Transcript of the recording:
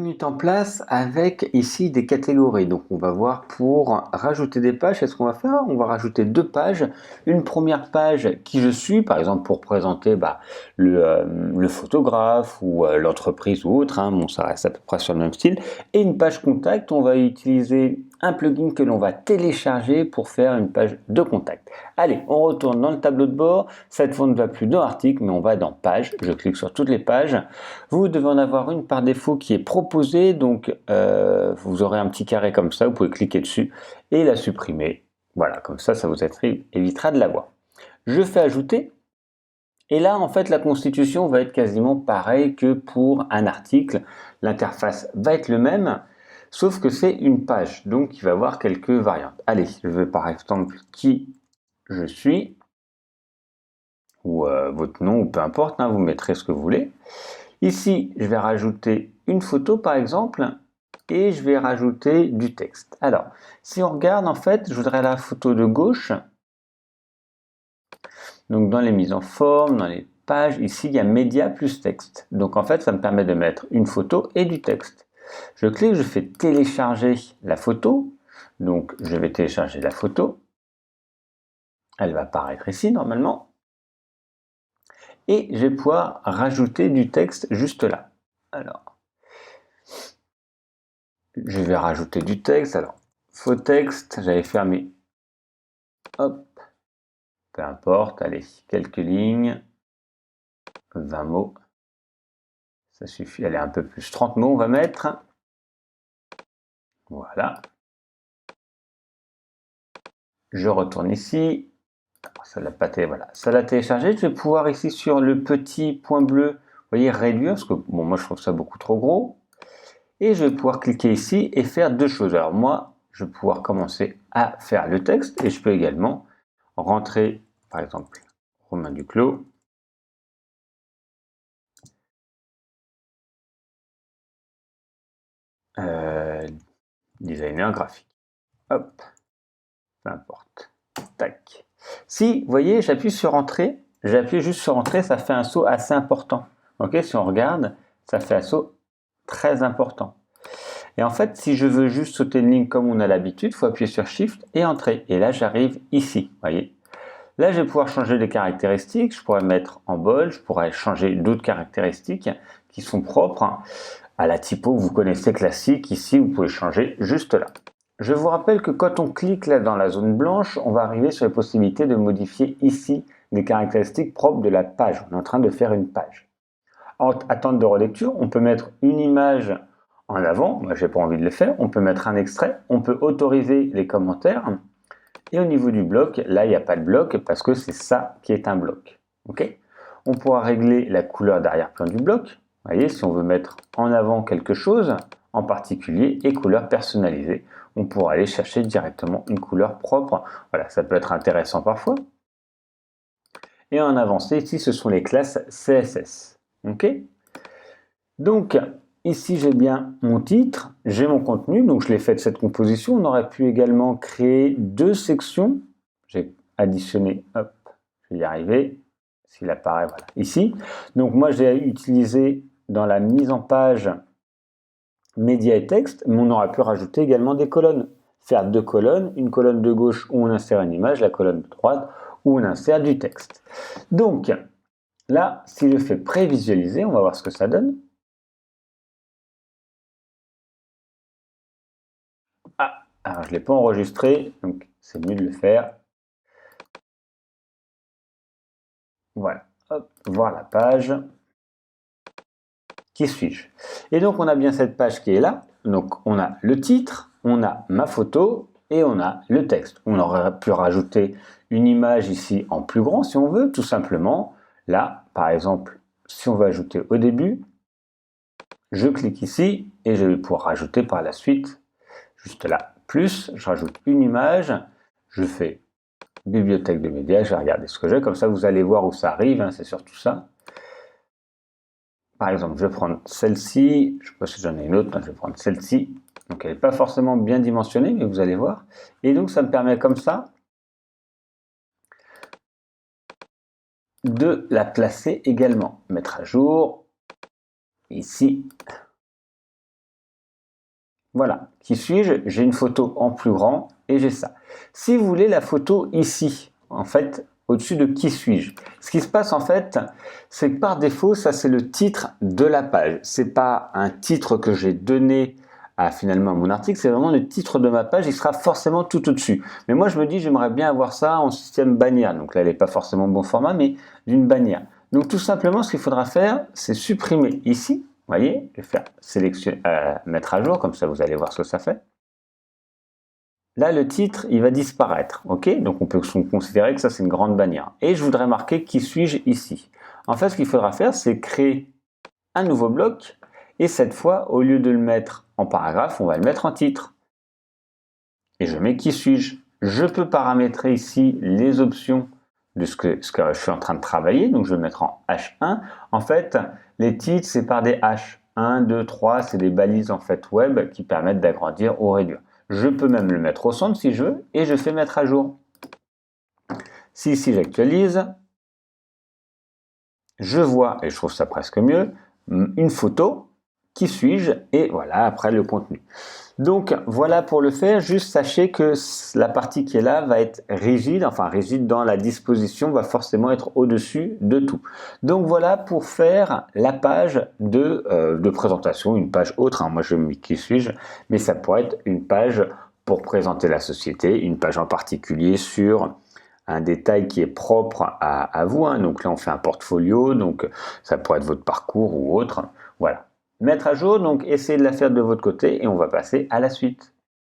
mis en place avec ici des catégories. Donc on va voir pour rajouter des pages, qu'est-ce qu'on va faire? On va rajouter deux pages. Une première page qui je suis, par exemple pour présenter le photographe ou l'entreprise ou autre, hein. Bon, ça reste à peu près sur le même style. Et une page contact, on va utiliser un plugin que l'on va télécharger pour faire une page de contact. Allez, on retourne dans le tableau de bord. Cette fois, on ne va plus dans article, mais on va dans page. Je clique sur toutes les pages. Vous devez en avoir une par défaut qui est proposée, donc vous aurez un petit carré comme ça, vous pouvez cliquer dessus et la supprimer. Voilà, comme ça vous évitera de la voir. Je fais ajouter. Et là, en fait, la constitution va être quasiment pareille que pour un article. L'interface va être le même, sauf que c'est une page, donc il va y avoir quelques variantes. Allez, je veux par exemple qui je suis, ou votre nom, ou peu importe, hein, vous mettrez ce que vous voulez. Ici, je vais rajouter une photo par exemple, et je vais rajouter du texte. Alors, si on regarde, en fait, je voudrais la photo de gauche. Donc dans les mises en forme, dans les pages, ici il y a média plus texte. Donc en fait ça me permet de mettre une photo et du texte. Je clique, je fais télécharger la photo. Donc je vais télécharger la photo. Elle va apparaître ici normalement. Et je vais pouvoir rajouter du texte juste là. Alors, je vais rajouter du texte. Alors, faux texte, j'avais fermé. Hop, peu importe, allez, quelques lignes, 20 mots. Ça suffit, allez, un peu plus, 30 mots on va mettre. Voilà. Je retourne ici. Ça l'a pas voilà. Ça l'a téléchargé. Je vais pouvoir ici sur le petit point bleu, vous voyez, réduire, parce que bon, moi je trouve ça beaucoup trop gros. Et je vais pouvoir cliquer ici et faire deux choses. Alors moi, je vais pouvoir commencer à faire le texte et je peux également rentrer, par exemple, Romain Duclos. Designer graphique. Hop, peu importe. Tac. Si, vous voyez, j'appuie sur Entrée, j'appuie juste sur Entrée, ça fait un saut assez important. Ok, si on regarde, ça fait un saut très important. Et en fait, si je veux juste sauter une ligne comme on a l'habitude, il faut appuyer sur Shift et Entrée. Et là, j'arrive ici, voyez. Là, je vais pouvoir changer les caractéristiques. Je pourrais mettre en bold, je pourrais changer d'autres caractéristiques qui sont propres à la typo que vous connaissez classique. Ici, vous pouvez changer juste là. Je vous rappelle que quand on clique là dans la zone blanche, on va arriver sur la possibilité de modifier ici des caractéristiques propres de la page. On est en train de faire une page. En attente de relecture, on peut mettre une image en avant. Moi, j'ai pas envie de le faire. On peut mettre un extrait. On peut autoriser les commentaires. Et au niveau du bloc, là, il n'y a pas de bloc parce que c'est ça qui est un bloc. Okay, on pourra régler la couleur d'arrière-plan du bloc. Vous voyez, si on veut mettre en avant quelque chose en particulier et couleur personnalisée, on pourra aller chercher directement une couleur propre. Voilà, ça peut être intéressant parfois. Et en avancée, ici, ce sont les classes CSS. Ok, donc, ici, j'ai bien mon titre, j'ai mon contenu, donc je l'ai fait de cette composition. On aurait pu également créer deux sections. J'ai additionné, hop, je vais y arriver, s'il apparaît, voilà, ici. Donc moi, j'ai utilisé dans la mise en page média et texte, mais on aurait pu rajouter également des colonnes. Faire deux colonnes, une colonne de gauche où on insère une image, la colonne de droite où on insère du texte. Donc, là, si je fais prévisualiser, on va voir ce que ça donne. Ah, alors je ne l'ai pas enregistré, donc c'est mieux de le faire. Voilà, hop, voir la page. Qui suis-je? Et donc on a bien cette page qui est là. Donc on a le titre, on a ma photo et on a le texte. On aurait pu rajouter une image ici en plus grand si on veut, tout simplement. Là, par exemple, si on veut ajouter au début, je clique ici et je vais pouvoir rajouter par la suite, juste là, plus, je rajoute une image, je fais bibliothèque de médias, je vais regarder ce que j'ai, comme ça vous allez voir où ça arrive, hein, c'est surtout ça. Par exemple, je vais prendre celle-ci, je ne sais pas si j'en ai une autre, je vais prendre celle-ci. Donc elle n'est pas forcément bien dimensionnée, mais vous allez voir. Et donc ça me permet comme ça de la placer également. Mettre à jour, ici, Voilà, qui suis-je? J'ai une photo en plus grand et j'ai ça. Si vous voulez la photo ici, en fait, au-dessus de qui suis-je? Ce qui se passe en fait, c'est que par défaut, ça c'est le titre de la page. C'est pas un titre que j'ai donné à finalement mon article, c'est vraiment le titre de ma page, il sera forcément tout au-dessus. Mais moi je me dis, j'aimerais bien avoir ça en système bannière. Donc là, elle n'est pas forcément bon format, mais d'une bannière. Donc tout simplement, ce qu'il faudra faire, c'est supprimer ici. Vous voyez, je vais faire sélectionner, mettre à jour, comme ça vous allez voir ce que ça fait. Là, le titre, il va disparaître, ok? Donc on peut considérer que ça c'est une grande bannière. Et je voudrais marquer qui suis-je ici. En fait, ce qu'il faudra faire, c'est créer un nouveau bloc. Et cette fois, au lieu de le mettre en paragraphe, on va le mettre en titre. Et je mets qui suis-je. Je peux paramétrer ici les options de ce que je suis en train de travailler. Donc je vais le mettre en H1. En fait, les titres, c'est par des H. 1, 2, 3, c'est des balises en fait web qui permettent d'agrandir ou réduire. Je peux même le mettre au centre si je veux et je fais mettre à jour. Si ici j'actualise, je vois, et je trouve ça presque mieux, une photo, qui suis-je, et voilà après le contenu. Donc voilà pour le faire, juste sachez que la partie qui est là va être rigide, enfin rigide dans la disposition, va forcément être au-dessus de tout. Donc voilà pour faire la page de présentation, une page autre, hein. Moi je mets qui suis-je, mais ça pourrait être une page pour présenter la société, une page en particulier sur un détail qui est propre à vous, hein. Donc là on fait un portfolio, donc ça pourrait être votre parcours ou autre, voilà. Mettre à jour, donc essayez de la faire de votre côté et on va passer à la suite.